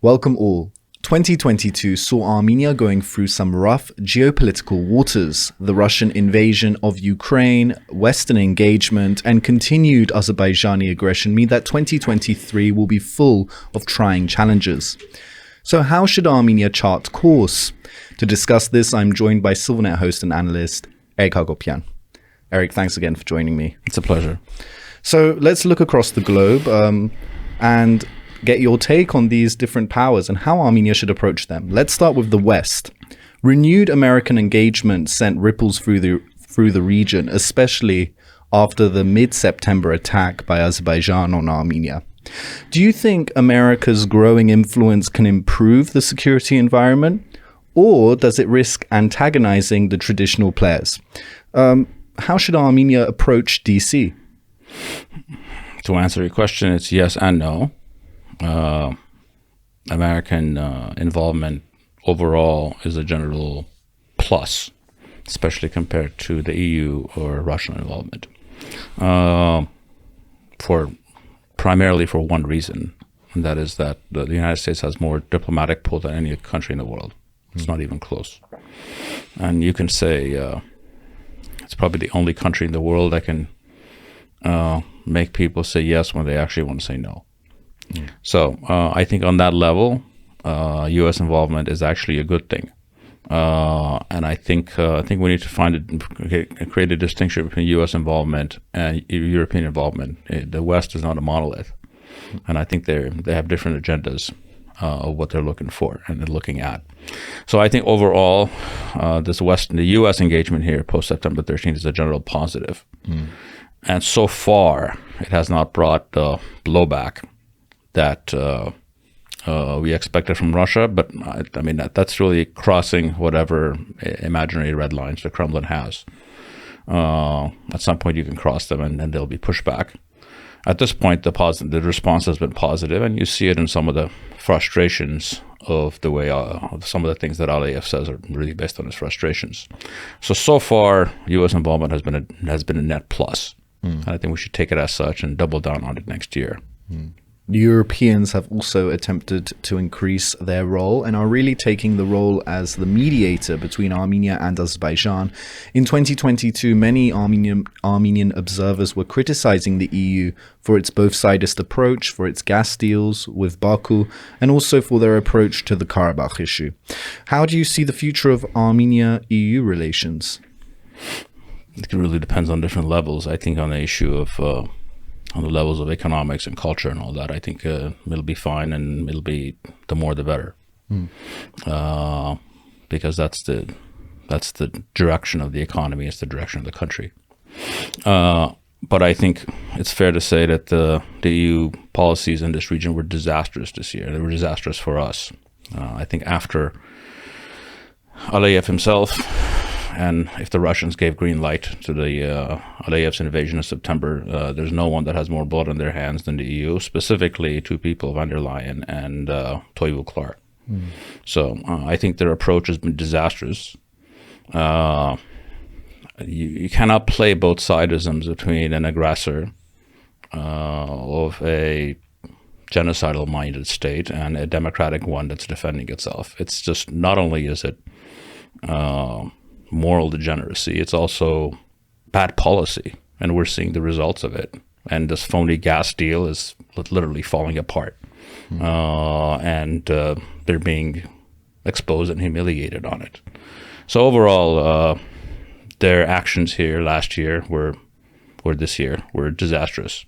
Welcome all. 2022 saw Armenia going through some rough geopolitical waters. The Russian invasion of Ukraine, Western engagement, and continued Azerbaijani aggression mean that 2023 will be full of trying challenges. So how should Armenia chart course? To discuss this, I'm joined by CivilNet host and analyst, Eric Hacopian. Eric, thanks again for joining me. It's a pleasure. So let's look across the globe and get your take on these different powers and how Armenia should approach them. Let's start with the West. Renewed American engagement sent ripples through the region, especially after the mid-September attack by Azerbaijan on Armenia. Do you think America's growing influence can improve the security environment, or does it risk antagonizing the traditional players? How should Armenia approach DC? To answer your question, it's yes and no. American involvement overall is a general plus, especially compared to the EU or Russian involvement, primarily for one reason, and that is that the United States has more diplomatic pull than any country in the world. It's not even close. And you can say it's probably the only country in the world that can make people say yes when they actually want to say no. So I think on that level, U.S. involvement is actually a good thing, and I think we need to create a distinction between U.S. involvement and European involvement. The West is not a monolith, and I think they have different agendas of what they're looking for and they're looking at. So I think overall, the U.S. engagement here post September 13th is a general positive, and so far it has not brought the blowback that we expected from Russia, but I mean that's really crossing whatever imaginary red lines the Kremlin has. At some point you can cross them and then there'll be pushback. At this point the response has been positive, and you see it in some of the frustrations of the way some of the things that Aliyev says are really based on his frustrations. So far U.S. involvement has been a net plus, and I think we should take it as such and double down on it next year. Europeans have also attempted to increase their role and are really taking the role as the mediator between Armenia and Azerbaijan. In 2022, many Armenian observers were criticizing the EU for its both-sided approach, for its gas deals with Baku, and also for their approach to the Karabakh issue. How do you see the future of Armenia-EU relations? It really depends on different levels. I think on the issue of on the levels of economics and culture and all that, I think it'll be fine, and it'll be the more the better, because that's the direction of the economy, it's the direction of the country. But I think it's fair to say that the EU policies in this region were disastrous this year. They were disastrous for us. I think after Aliyev himself, and if the Russians gave green light to the Aliyev's invasion in September, there's no one that has more blood on their hands than the EU, specifically two people, van der Leyen and Toivo Clark. So I think their approach has been disastrous. You cannot play both sidisms between an aggressor of a genocidal-minded state and a democratic one that's defending itself. It's just, not only is it moral degeneracy, it's also bad policy, and we're seeing the results of it. And this phony gas deal is literally falling apart, and they're being exposed and humiliated on it. So overall, their actions here last year were this year were disastrous.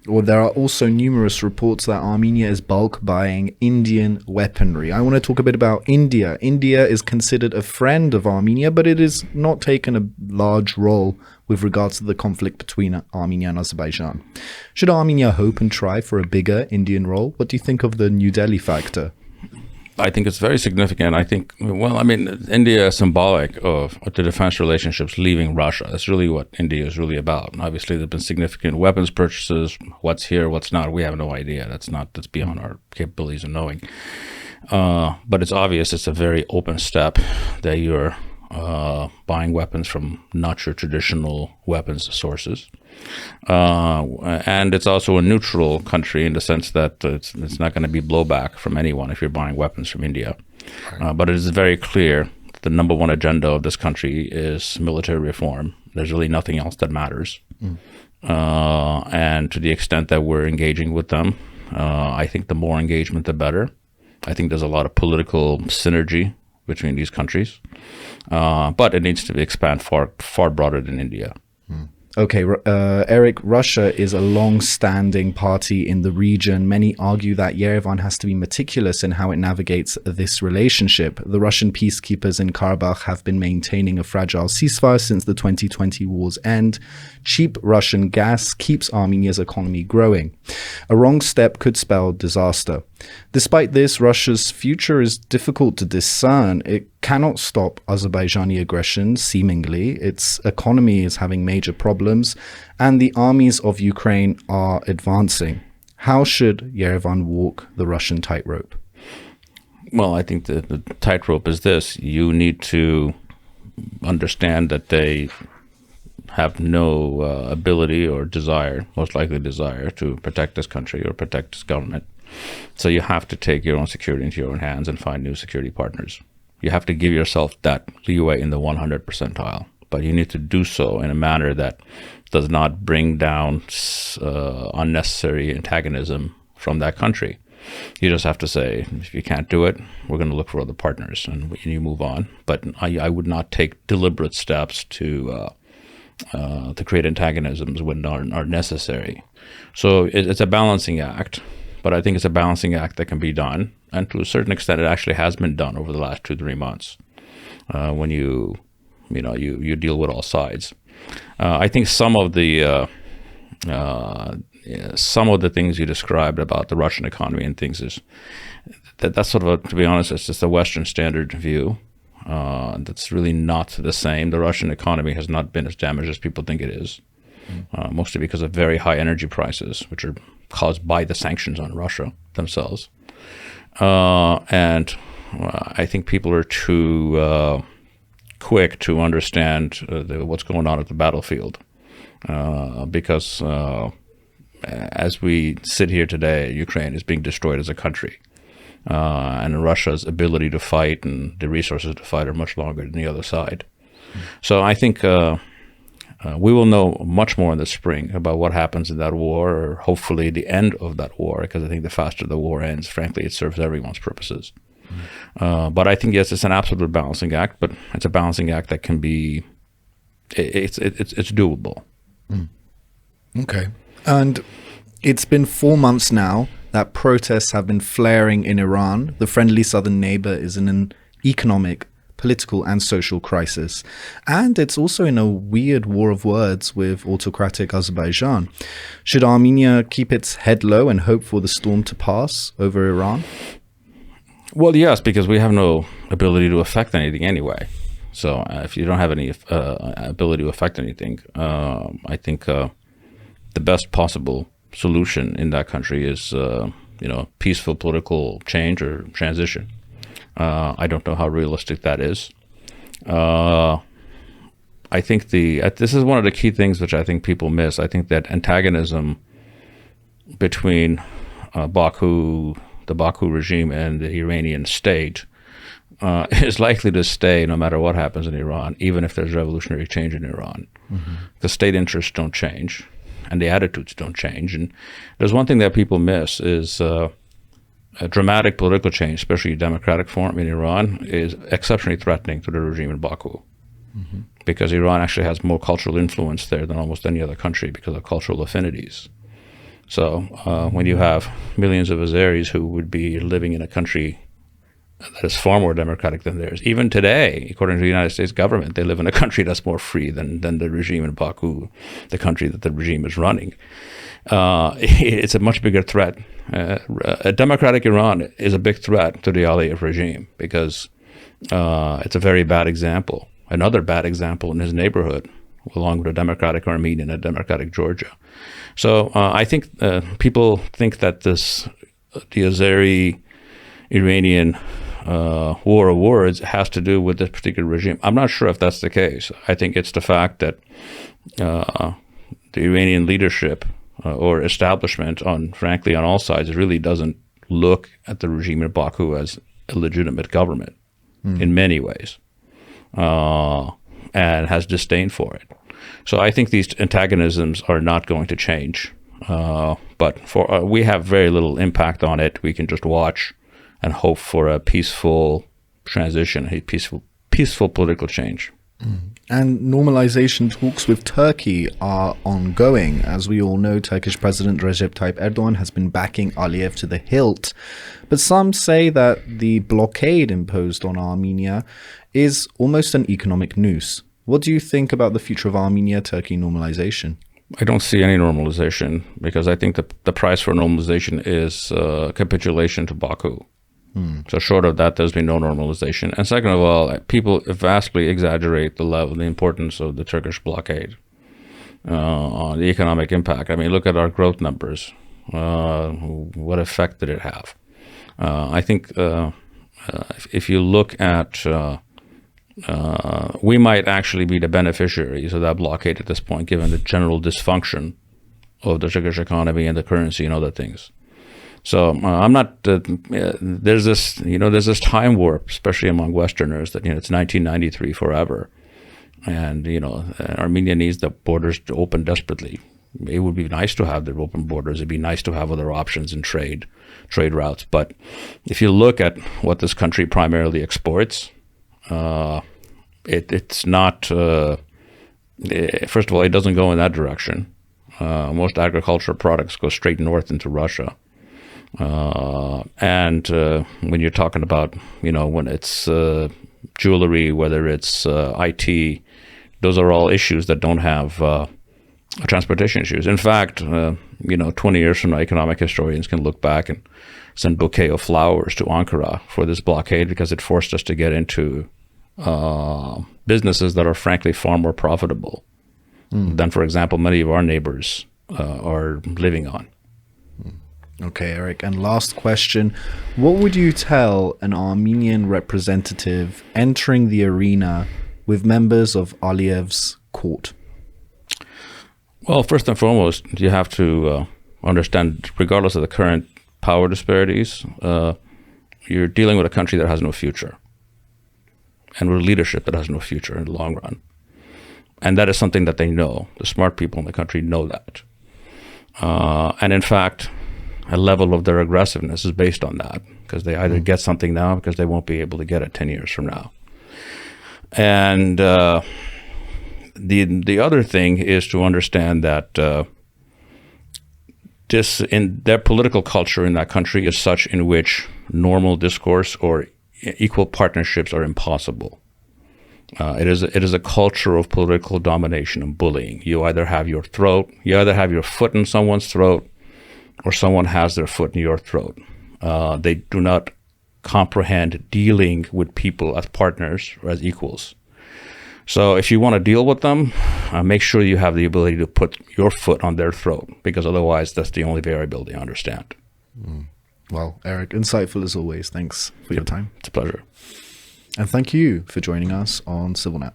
Well, there are also numerous reports that Armenia is bulk buying Indian weaponry. I want to talk a bit about India. India is considered a friend of Armenia, but it has not taken a large role with regards to the conflict between Armenia and Azerbaijan. Should Armenia hope and try for a bigger Indian role? What do you think of the New Delhi factor? I think it's very significant. I think, well, I mean, India is symbolic of the defense relationships leaving Russia. That's really what India is really about. Obviously, there have been significant weapons purchases. What's here, what's not, we have no idea. That's beyond our capabilities of knowing. But it's obvious it's a very open step that you're buying weapons from not your traditional weapons sources. And it's also a neutral country in the sense that it's not going to be blowback from anyone if you're buying weapons from India. Right. But it is very clear the number one agenda of this country is military reform. There's really nothing else that matters. And to the extent that we're engaging with them, I think the more engagement, the better. I think there's a lot of political synergy between these countries, but it needs to expand far broader than India. Okay, Eric, Russia is a long-standing party in the region. Many argue that Yerevan has to be meticulous in how it navigates this relationship. The Russian peacekeepers in Karabakh have been maintaining a fragile ceasefire since the 2020 war's end. Cheap Russian gas keeps Armenia's economy growing. A wrong step could spell disaster. Despite this, Russia's future is difficult to discern. It cannot stop Azerbaijani aggression, seemingly. Its economy is having major problems, and the armies of Ukraine are advancing. How should Yerevan walk the Russian tightrope? Well, I think the tightrope is this. You need to understand that they have no ability or desire, most likely desire, to protect this country or protect this government. So you have to take your own security into your own hands and find new security partners. You have to give yourself that leeway in the 100 percentile, but you need to do so in a manner that does not bring down unnecessary antagonism from that country. You just have to say, if you can't do it, we're going to look for other partners, and you move on. But I would not take deliberate steps to create antagonisms when are necessary. So it's a balancing act. But I think it's a balancing act that can be done, and to a certain extent, it actually has been done over the last 2-3 months. When you deal with all sides, I think some of the things you described about the Russian economy and things is that's sort of to be honest, it's just a Western standard view. That's really not the same. The Russian economy has not been as damaged as people think it is, mostly because of very high energy prices, which are caused by the sanctions on Russia themselves. And I think people are too quick to understand what's going on at the battlefield. Because as we sit here today, Ukraine is being destroyed as a country. And Russia's ability to fight and the resources to fight are much longer than the other side. So I think we will know much more in the spring about what happens in that war, or hopefully the end of that war, because I think the faster the war ends, frankly, it serves everyone's purposes. But I think, yes, it's an absolute balancing act, but it's a balancing act that can be, it's doable. Okay. And it's been 4 months now that protests have been flaring in Iran. The friendly southern neighbor is in an economic, political and social crisis. And it's also in a weird war of words with autocratic Azerbaijan. Should Armenia keep its head low and hope for the storm to pass over Iran? Well, yes, because we have no ability to affect anything anyway. So if you don't have any ability to affect anything, I think the best possible solution in that country is, peaceful political change or transition. I don't know how realistic that is. I think this is one of the key things which I think people miss. I think that antagonism between the Baku regime and the Iranian state is likely to stay no matter what happens in Iran, even if there's revolutionary change in Iran. The state interests don't change, and the attitudes don't change. And there's one thing that people miss is a dramatic political change, especially democratic form in Iran, is exceptionally threatening to the regime in Baku. Because Iran actually has more cultural influence there than almost any other country because of cultural affinities. So when you have millions of Azeris who would be living in a country that is far more democratic than theirs, even today, according to the United States government, they live in a country that's more free than the regime in Baku, the country that the regime is running. It's a much bigger threat. A democratic Iran is a big threat to the Aliyev regime because it's a very bad example. Another bad example in his neighborhood, along with a democratic Armenia and a democratic Georgia. So I think people think that the Azeri-Iranian war of words has to do with this particular regime. I'm not sure if that's the case. I think it's the fact that the Iranian leadership or establishment, frankly, on all sides, really doesn't look at the regime in Baku as a legitimate government in many ways, and has disdain for it. So I think these antagonisms are not going to change. But we have very little impact on it. We can just watch and hope for a peaceful transition, a peaceful political change. And normalization talks with Turkey are ongoing. As we all know, Turkish President Recep Tayyip Erdogan has been backing Aliyev to the hilt. But some say that the blockade imposed on Armenia is almost an economic noose. What do you think about the future of Armenia-Turkey normalization? I don't see any normalization because I think the price for normalization is capitulation to Baku. So short of that, there's been no normalization. And second of all, people vastly exaggerate the importance of the Turkish blockade on the economic impact. I mean, look at our growth numbers. What effect did it have? I think if you look at, we might actually be the beneficiaries of that blockade at this point, given the general dysfunction of the Turkish economy and the currency and other things. So I'm not. There's this time warp, especially among Westerners, that it's 1993 forever, and Armenia needs the borders to open desperately. It would be nice to have the open borders. It'd be nice to have other options in trade routes. But if you look at what this country primarily exports, it's not. First of all, it doesn't go in that direction. Most agricultural products go straight north into Russia. And when you're talking about, when it's jewelry, whether it's IT, those are all issues that don't have transportation issues. In fact, 20 years from now, economic historians can look back and send bouquet of flowers to Ankara for this blockade because it forced us to get into businesses that are frankly far more profitable than, for example, many of our neighbors are living on. Okay, Eric. And last question. What would you tell an Armenian representative entering the arena with members of Aliyev's court? Well, first and foremost, you have to understand, regardless of the current power disparities, you're dealing with a country that has no future and with leadership that has no future in the long run. And that is something that they know. The smart people in the country know that. And in fact, a level of their aggressiveness is based on that, because they either get something now because they won't be able to get it 10 years from now. And the other thing is to understand that in their political culture in that country is such in which normal discourse or equal partnerships are impossible. It is a culture of political domination and bullying. You either have your foot in someone's throat, or someone has their foot in your throat. They do not comprehend dealing with people as partners or as equals. So if you want to deal with them, make sure you have the ability to put your foot on their throat, because otherwise that's the only variable they understand. Well, Eric, insightful as always. Thanks for your time. It's a pleasure. And thank you for joining us on CivilNet.